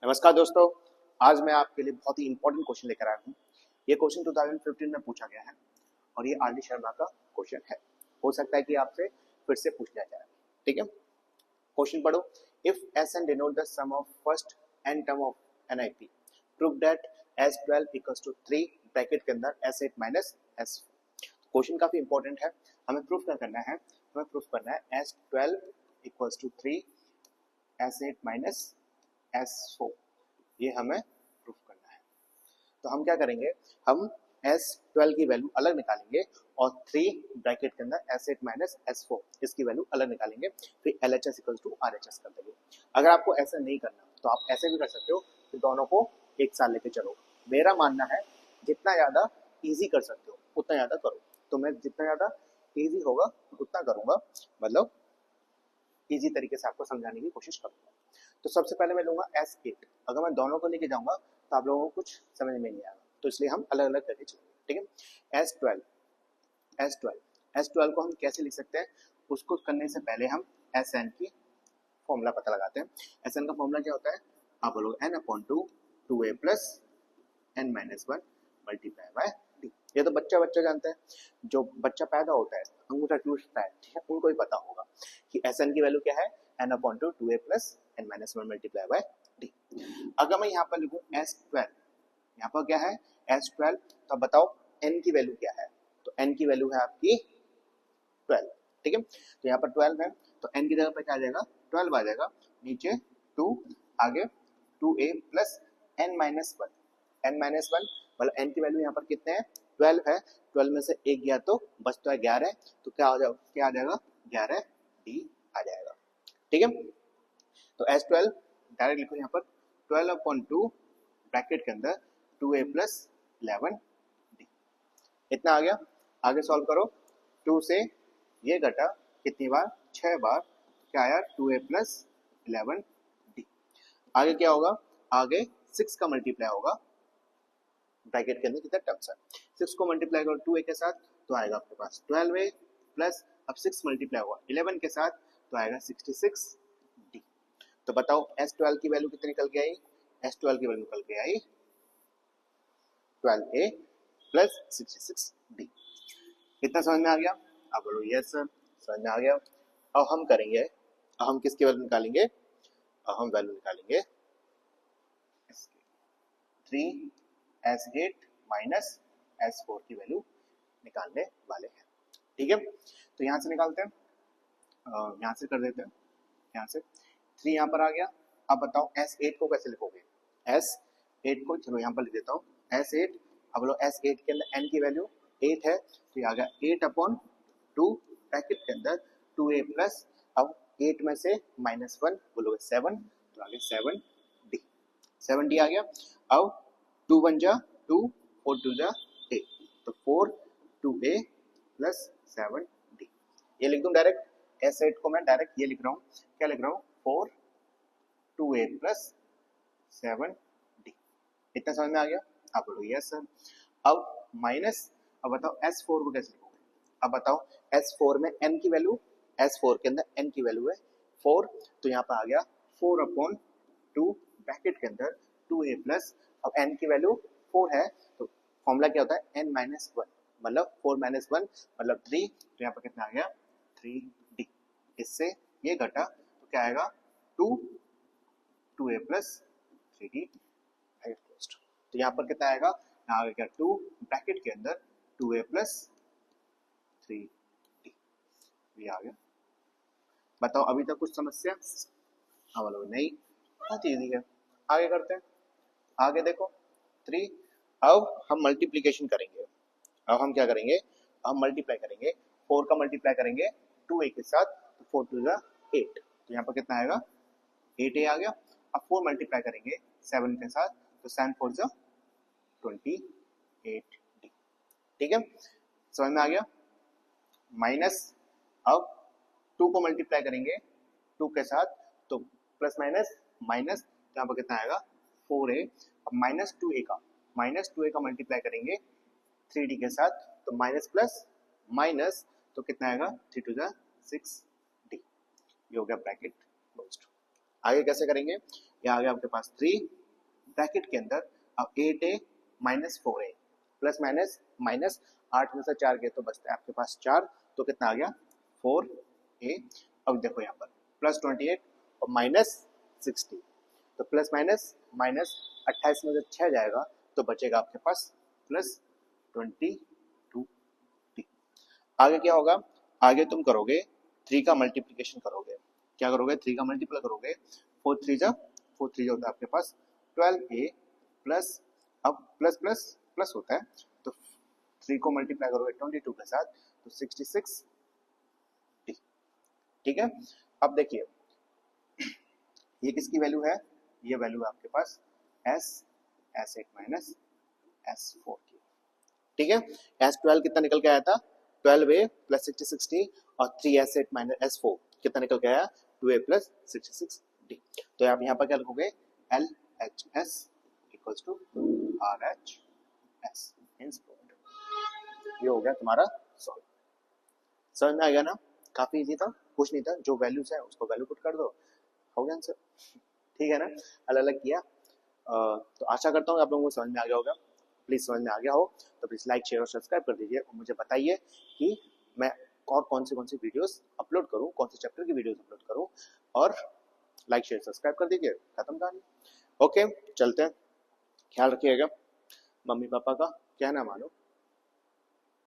नमस्कार दोस्तों, आज मैं आपके लिए बहुत ही इंपॉर्टेंट क्वेश्चन लेकर आया हूँ। ये क्वेश्चन 2015 में पूछा गया है और ये आर डी शर्मा का क्वेश्चन है। हो सकता है कि आपसे फिर से पूछ लिया जाए। ठीक है, क्वेश्चन पढ़ो। If S n denote the sum of first n term of NIP, prove that S12 equals to 3 bracket के अंदर S8 माइनस S4। क्वेश्चन काफी इंपॉर्टेंट है, हमें प्रूफ क्या करना है? हमें प्रूफ करना है S12 equals to 3 S8 minus S4, ये हमें प्रूफ करना है। तो हम क्या करेंगे, हम S12 की वैल्यू अलग निकालेंगे और 3 ब्रैकेट के अंदर S8 माइनस S4 इसकी वैल्यू अलग निकालेंगे, फिर LHS इक्वल टू RHS कर देंगे। अगर आपको ऐसा नहीं करना तो आप ऐसे भी कर सकते हो कि दोनों को एक साथ लेके चलो। मेरा मानना है जितना ज़्यादा ईजी कर सकते हो उतना ज़्यादा करो, तो मैं जितना ज़्यादा ईजी होगा उतना करूँगा, मतलब ईजी तरीके से आपको समझाने की कोशिश करूँगा। तो सबसे पहले मैं लूंगा S8। अगर मैं दोनों को लेके जाऊंगा तो आप लोगों को कुछ समझ में नहीं आएगा, तो इसलिए हम अलग अलग करके चलेंगे। ठीक है, S12 को हम कैसे लिख सकते हैं? उसको करने से पहले हम Sn की फॉर्मूला पता लगाते हैं। Sn का फॉर्मूला क्या होता है? आप बोलो n/2 2a plus n minus 1 multiply by d। ये तो बच्चा जानता है, जो बच्चा पैदा होता है अंगूठा टूटता है, ठीक है, उनको ही पता होगा कि Sn की वैल्यू क्या है, n/2 2a plus n minus 1 multiply by d। अगर मैं यहाँ पर लिखूँ S12, यहाँ पर क्या है S12, तो बताओ n की वैल्यू क्या है? तो n की वैल्यू है आपकी 12। ठीक है, तो यहाँ पर 12 है तो n की जगह पर क्या आ जाएगा, 12 आ जाएगा, नीचे 2, आगे 2a प्लस n माइनस 1, मतलब n की वैल्यू यहाँ पर कितने हैं, 12 है। 12 में से एक गया तो बचता है 11, तो क्या आ जाएगा 11d आ जाएगा। ठीक है, तो S12 डायरेक्ट लिखो यहाँ पर 12/2 ब्रैकेट के अंदर 2a प्लस 11d, इतना आ गया। आगे सॉल्व करो, 2 से ये घटा कितनी बार, 6 बार, क्या आया 2a प्लस 11d। आगे क्या होगा, आगे 6 का मल्टीप्लाई होगा ब्रैकेट के अंदर कितना टर्म्स है, 6 को मल्टीप्लाई करो 2a के साथ तो आएगा आपके पास 12a प्लस अब 6 मल्टीप्लाई हुआ 11 के साथ तो आएगा 66d। तो बताओ S12 की वैल्यू कितनी निकल के आई? S12 की वैल्यू निकल के आई 12a प्लस 66d। इतना समझ में आ गया? अब बोलो यस सर, समझ में आ गया। अब हम करेंगे, हम किसकी वैल्यू निकालेंगे? हम वैल्यू निकालेंगे 3S8 माइनस S4 की वैल्यू निकालने वाले हैं। ठीक है, तो यहाँ से निकालते हैं, यहाँ से कर देते हैं, यहाँ से 3 यहाँ पर आ गया। अब बताओ S8 को कैसे लिखोगे? S8 को चलो यहाँ पर लिख देता हूँ S8। अब बोलो S8 के अंदर n की वैल्यू 8 है, तो ये आ गया 8/2 ब्रैकेट के अंदर 2a प्लस, अब 8 में से -1 बोलोगे 7, तो आगे 7d आ गया। अब 2 1 जा 2, 4 2 जा 8, तो 4 2a प्लस 7d। ये लिख दूं डायरेक्ट, S8 को मैं डायरेक्ट ये लिख रहा हूँ, क्या लिख रहा हूँ, 4 2a प्लस 7d। इतना समझ में आ गया? आप बोलो यस सर। अब माइनस, अब बताओ S4 को कैसे लिखोगे? अब बताओ S4 में n की वैल्यू, S4 के अंदर n की वैल्यू है 4, तो यहाँ पर आ गया 4/2 ब्रैकेट के अंदर 2a प्लस, अब n की वैल्यू 4 है तो फॉर्मूला क्या होता है, n माइनस 1, मतलब 4 माइनस 1 मतलब 3, तो यहाँ पर कितना आ गया 3d। इससे ये घटा तो क्या आएगा 2a प्लस 3d। तो यहाँ पर कितना आएगा, यहाँ आएगा 2 ब्रैकेट के अंदर 2a प्लस 3d, ये आ गया। बताओ अभी तक कुछ समस्या? हाँ बोलो नहीं, बहुत ईजी है। आगे करते हैं, आगे देखो 3। अब हम मल्टीप्लीकेशन करेंगे, अब हम क्या करेंगे, हम मल्टीप्लाई करेंगे, 4 का मल्टीप्लाई करेंगे 2a के साथ, तो 4 2 जा 8, तो यहाँ पर कितना आएगा 8a आ गया। अब 4 मल्टीप्लाई करेंगे 7 के साथ, तो 7 4 जा 28d। ठीक है, समझ में आ गया? माइनस, अब 2 को मल्टीप्लाई करेंगे 2 के साथ, तो प्लस माइनस माइनस, यहाँ पर कितना आएगा 4a। अब -2a का मल्टीप्लाई करेंगे 3d के साथ, तो माइनस प्लस माइनस, तो कितना आएगा 3 2 6d, ये हो गया ब्रैकेट क्लोज्ड। आगे कैसे करेंगे, ये आ गया आपके पास 3 ब्रैकेट के अंदर अब 8a minus 4a plus minus minus 8 में से 4 गए तो बचता है आपके पास 4, तो कितना आ गया 4a। अब देखो यहाँ पर प्लस 28 और माइनस 60, तो प्लस माइनस माइनस 28 में से 6 जाएगा तो बचेगा आपके पास प्लस 22t। आगे क्या होगा, आगे तुम करोगे 3 का मल्टीप्लिकेशन करोगे, क्या करोगे 3 का मल्टीप्लाई करोगे, 4 3 जा होता है आपके पास 12a प्लस, अब प्लस प्लस प्लस होता है तो 3 को मल्टीप्लाई करोगे 22 के साथ तो 66t। ठीक है, अब देखिए ये किसकी वैल्यू है, ये वैल्यू है आपके पास S8 माइनस S4 की। ठीक है, S12 कितना निकल के आया था 12a प्लस 66t और 3S8 माइनस S4 कितना निकल के आया 2a प्लस 66d। तो आप यहाँ पर क्या लिखोगे LHS equals to RHS in square. ये हो गया तुम्हारा सॉल्व। समझ में आ गया ना, काफी इजी था, कुछ नहीं था, जो वैल्यूज है उसको वैल्यू पुट कर दो, हो गया आंसर। ठीक है ना, अलग अलग किया। तो आशा करता हूँ आप लोगों को समझ में आ गया होगा। प्लीज समझ में आ गया हो तो प्लीज लाइक शेयर और सब्सक्राइब कर दीजिए और मुझे बताइए कि मैं और कौन सी वीडियोस अपलोड करूं, कौन से चैप्टर की वीडियोस अपलोड करूं, और लाइक शेयर सब्सक्राइब कर दीजिए, खत्म कहानी। ओके चलते हैं, ख्याल रखिएगा, मम्मी पापा का कहना मानो।